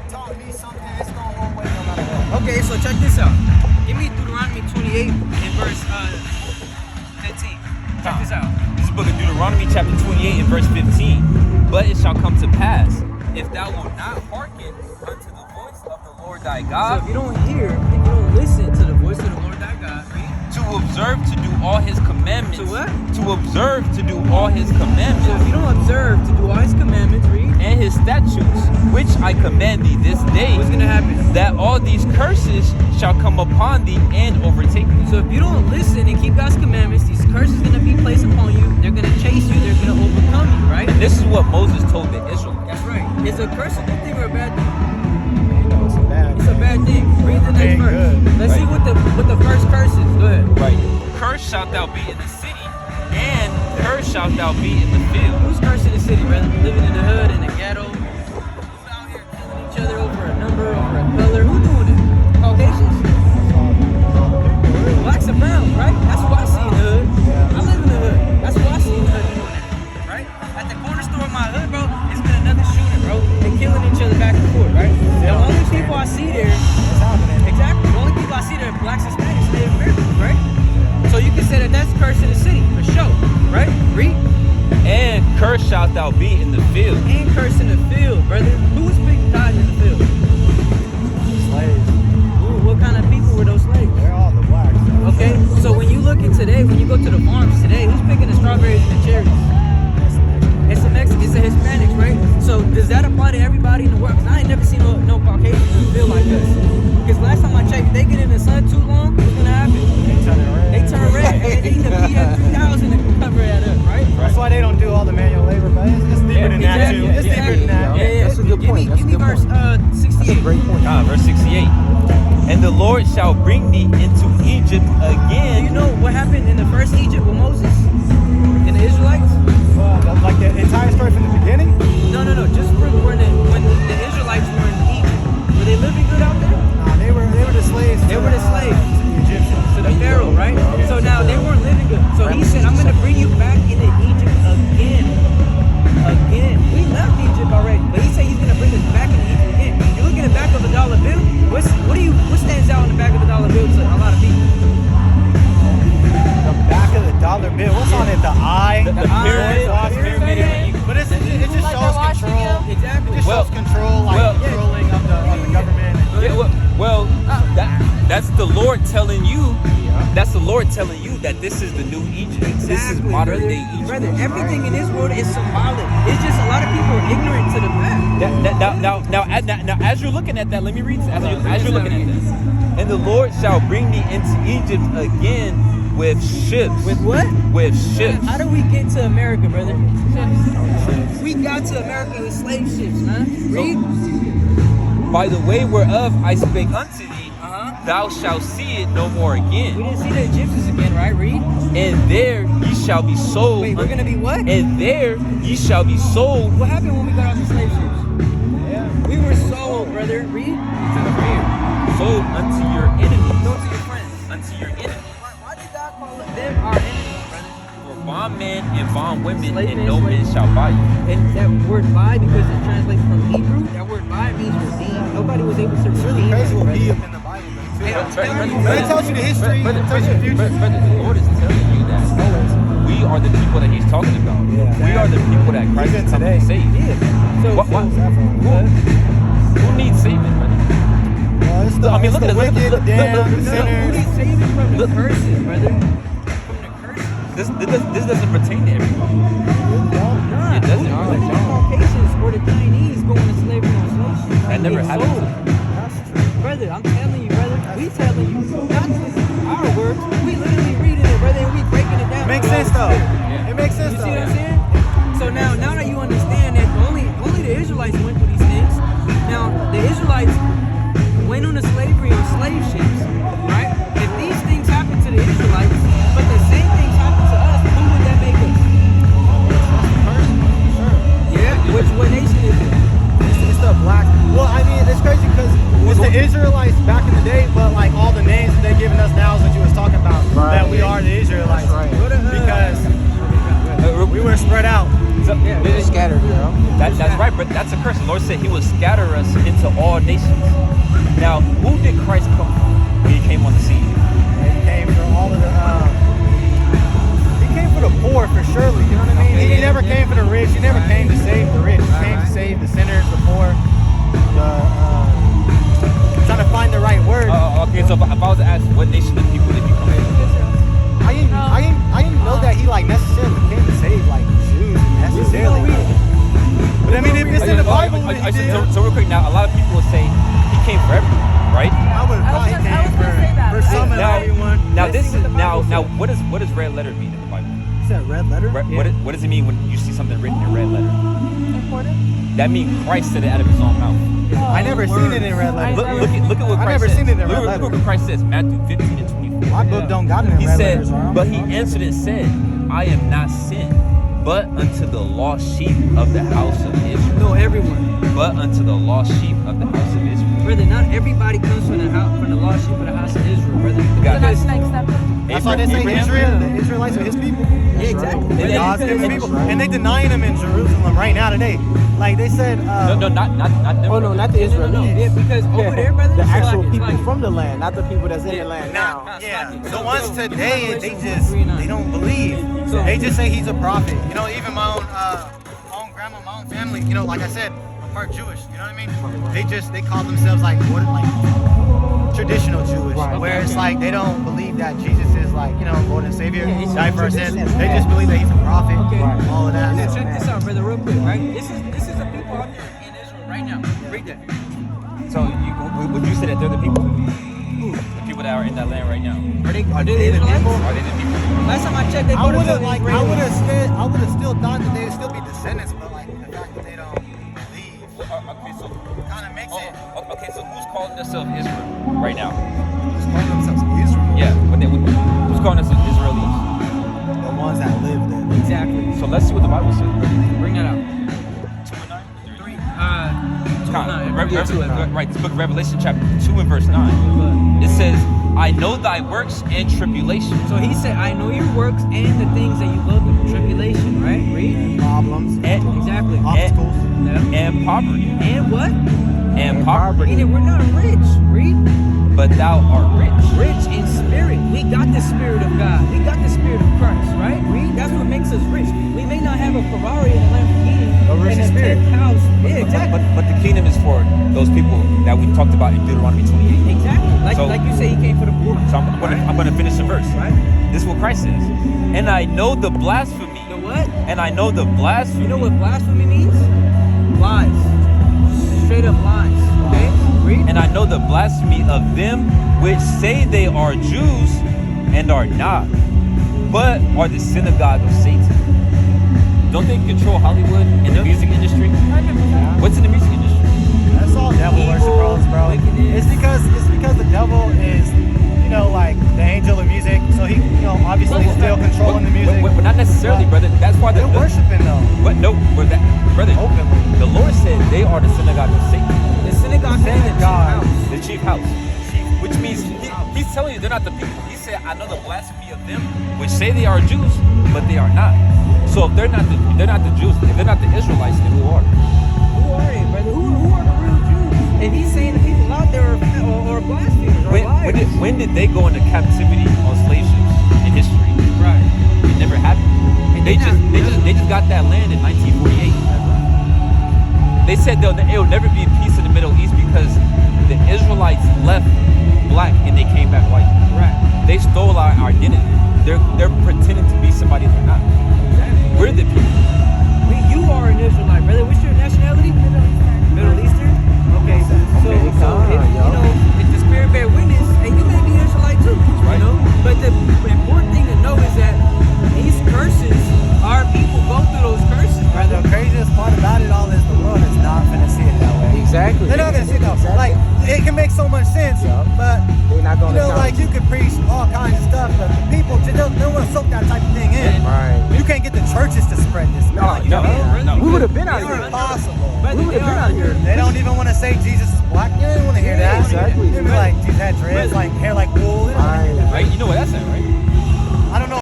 Taught me something, it's going one way no matter what. Okay, so check this out. Give me Deuteronomy 28 and verse 15. Check this out. This is the book of Deuteronomy chapter 28 and verse 15. But it shall come to pass, if thou wilt not hearken unto the voice of the Lord thy God. So if you don't hear and you don't listen to the voice of the Lord thy God, read. To observe to do all his commandments. To what? To observe to do all his commandments. So if you don't observe to do all his commandments, read. And his statutes, which I command thee this day. What's gonna happen? That all these curses shall come upon thee and overtake thee. So if you don't listen and keep God's commandments, these curses are gonna be placed upon you. They're gonna chase you. They're gonna overcome you, right? And this is what Moses told the Israelites. That's right. Is a curse a good thing or a bad thing? It's a bad It's a bad thing. Read the next verse. good. Let's see what the first curse is. Go ahead. Right. Cursed shalt thou be in the city, and cursed shalt thou be in the field. Who's cursing the city, brother? Living in the hood, in the ghetto. Who's out here killing each other over a number, over a color? Who doing it? Caucasians? Blacks and browns, right? That's what I see in the hood. I live in the hood. That's what I see in the hood doing that, right? At the corner store of my hood, bro, it's been another shooting, bro. They're killing each other back and forth, right? The only people I see there, exactly, the only people I see there are blacks, Hispanics, Native Americans, right? So you can say that that's cursing the city, for sure, right? Read. And cursed shalt thou be in the field. And curse in the field, brother. Who was being died in the field? Slaves. Ooh, what kind of people were those slaves? They're all the blacks. Okay, so when you look at today, when you go to the farms today, who's picking the strawberries and the cherries? It's a Mexican, it's a Hispanics, right? So does that apply to everybody in the world? Because I ain't never seen no Caucasians in the field like this. Because last time I checked, if they get in the sun too long, what's gonna happen? They turn red. They need the PM3000 to cover that up, right? That's why they don't do all the manual labor, but it's deeper than that too. It's deeper than that. Yeah, That's a good point. That's Give a me good verse point. 68. Great point. Verse 68. And the Lord shall bring thee into Egypt Do again. you know what happened in the first Egypt with Moses and the Israelites? Like the entire story from the beginning? No. Just from when the Israelites were in Egypt. Were they living good out there? Nah, they were the slaves. They were the slaves. To the Egyptians. To the Pharaoh, right? So now they weren't living good. So he said, I'm going to bring you back into Egypt again. Again. We left Egypt already, but he said he's going to bring us back into Egypt again. You look at the back of a dollar bill. What stands out on the back of the dollar bill to a lot of people? The back of the dollar bill. What's on it? The eye? The pyramid. But it just shows control. Exactly. It just shows control, like controlling of the government. Well, that's the Lord telling you. That's the Lord telling you that this is the new Egypt. This is modern day Egypt. Brother, everything in this world is symbolic. It's just a lot of people are ignorant to the fact. Now, as you're looking at that, let me read this. As you're looking at this, and the Lord shall bring thee into Egypt again with ships. With what? With ships. How do we get to America, brother? We got to America with slave ships, man. Read. By the way whereof I spake unto thee, thou shalt see it no more We again. didn't see the Egyptians again, right? Read. And there ye shall be sold. Wait, we're gonna be what? And there ye shall be sold. What happened when we got off the slave ships? We were sold, brother. Read. Sold unto your enemies. Go to your friends. Unto your enemies. Why did God call them our enemies, brother? For bondmen and bondwomen, Slave and man, no slave. man shall buy you. And that word buy, because it translates from Hebrew, that word buy means redeem. Nobody was able to redeem Crazy it, what brother. be up in the Bible. Hey, I'm telling you, But it tells you the history, it tells you the future. But the Lord is telling you that we are the people that He's talking about. We are the people that Christ Even is coming today. to save. Yeah. So, Who needs saving, brother? Well, it's the, I mean, look it's at the it. wicked, Look, the damned, the who sinners. needs saving from the curses, brother? From the curses. This doesn't pertain to everybody. Nah, It doesn't. Look at the Caucasians or the Chinese going to slavery on slave ships. That never They happened. sold. Brother, I'm telling you, brother. We telling you, not just our words. We literally reading it, brother, and we breaking it down. Makes sense though. It makes sense You though. see what I'm saying? So now that you understand that only the Israelites went through these things. Now the Israelites went on a slavery on slave ships, right? If these things happen to the Israelites, but the same things happen to us, who would that make us? Yeah. What nation is it? It's the black. Well, I mean, it's crazy because it's the Israelites back in the day, but like all the names that they're giving us now is what you was talking about. Right. That we are the Israelites. Right. Because we were spread out So, Yeah, They're scattered, you know. that's right, but that's a curse. The Lord said He will scatter us into all nations. Now, who did Christ come from when He came on the scene? He came for all of the. He came for the poor, for surely. You know what I mean? Okay, He yeah, never yeah. came for the rich. He never Right. came to save the rich. He came to Right. save the sinners, the poor. Trying to find the right word. Okay, so if I was to ask, what nation of people did He come from? I didn't know that he like necessarily came to save like Jews necessarily. But I mean, if it's in the Bible, then he did. So real quick, now a lot of people will say He came for everyone, right? I would have thought he I was came gonna say that. for some and Now, everyone. now Let's this see is what the now Bible now says. what does red letter mean in the Bible? Is that red letter? What does it mean when you see something written in red letter? Important? That means Christ said it out of His own mouth. I never seen it in red letter. Look at what I've Christ never says. seen it in red Look letter. at what Christ says, Matthew 15 and 24. My book don't got it in He red said, letters. Right? but He answered and said, I am not sent, but unto the lost sheep of the house of Israel. No, everyone. But unto the lost sheep of the house of Israel. Brother, not everybody comes from the lost sheep of the house of Israel, brother. Got That's this. next step. That's why they say Abraham- Israel. The Israelites are his people. Yeah, exactly. And God's then- given and- people, and they denying them in Jerusalem right now today. Like they said. No, not them. Oh no, not the No, Israelites. yeah, because over there, brother, the it's actual like- it's people like- from the land, not the people that's in the land Now, now. yeah, slacking. the So, ones so, today, Revelation they don't believe. So- They just say he's a prophet. You know, even my own grandma, my own family. You know, like I said, I'm part Jewish. You know what I mean? They call themselves like traditional Jewish, Right. where it's like they don't believe that Jesus is like Lord and Savior, Yeah, he's died for our sins. traditional. They just believe that he's a prophet, Okay. Right. all of that. Now, check this out, brother, real quick, right? This is the people out there in Israel right now. Read that. So would you say that they're the people? The people that are in that land right now. Are they Are the they the Israelites? people? Are they the people? Last time I checked, they I voted would for have like Israel. I would have still thought that they would still be descendants, but like the fact that they don't believe Okay, so kind of makes it. okay, so who's calling themselves Israel right now? Just calling themselves Israel. Yeah, who's calling themselves Israelis? The ones that live there. Exactly. So let's see what the Bible says. Bring that out. 2 and 9? Three. Right, the book of Revelation chapter 2 and verse 9. It says, I know thy works and tribulation. So he said, I know your works and the things that you go through. Tribulation, right? Read. Problems. Exactly. Obstacles. Yeah. And poverty. And what? And poverty. Meaning we're not rich. Read. But thou art rich. Rich in spirit. We got the spirit of God. We got the spirit of Christ, right? Read. That's what makes us rich. We may not have a Ferrari and a Lamborghini But rich and in a spirit. 10th house. Yeah, exactly. But the kingdom is for those people that we talked about in Deuteronomy 28. Exactly. So- Like you say, he came for the poor. So I'm gonna finish the verse. Right? This is what Christ says. And I know the blasphemy. The what? And I know the blasphemy. You know what blasphemy means? Lies. Straight up lies. Okay? Read. And I know the blasphemy of them which say they are Jews and are not, but are the synagogue of Satan. Don't they control Hollywood and the music industry? What's in the music industry? That's all devil Evil, worship, bro. wickedness. It's because the devil is, like the angel of music. So he, obviously he's still controlling the music. But not necessarily, brother. That's why They're worshiping though, What? No, brother. openly. The Lord said they are the synagogue of Satan, The synagogue is the chief Synagogue. house. the chief house. Which means he's telling you they're not the people. He said, I know the blasphemy of them which say they are Jews, but they are not. So if they're not the Jews, if they're not the Israelites, then who are? Who are they, brother? Who are the real Jews? And he's saying the people out there are blasphemers, or liars. When did they go into captivity on slave ships in history? Right. It never happened. And They just got that land in 1948. They said it will never be peace in the Middle East because the Israelites left black and they came back white. Right. They stole our identity. They're pretending to be somebody they're not. Exactly. We're the people. You are an Israelite, brother. What's your nationality? Middle Eastern. Okay, so if the spirit bear witness, and you may be Israelite too, Right. you know. But the important thing to know is that these curses, our people go through those curses, And brother. the craziest part about it all is the world is not gonna see it that way. Exactly. They're not gonna see it that way. Exactly. Like it can make so much sense, Yeah. but They're not gonna count. like you could preach all kinds of stuff, but the people just don't want to soak that type of thing in. Right. You can't get the churches to spread this. No, You know? no. We would have been out It's here. impossible. Brother, We would have they been are out here. They don't even want to say Jesus is black. You don't even want to hear that. Exactly. They'd be like, Jesus had dreads, like hair like wool. They don't wanna hear that. Right? You know what that's at, right?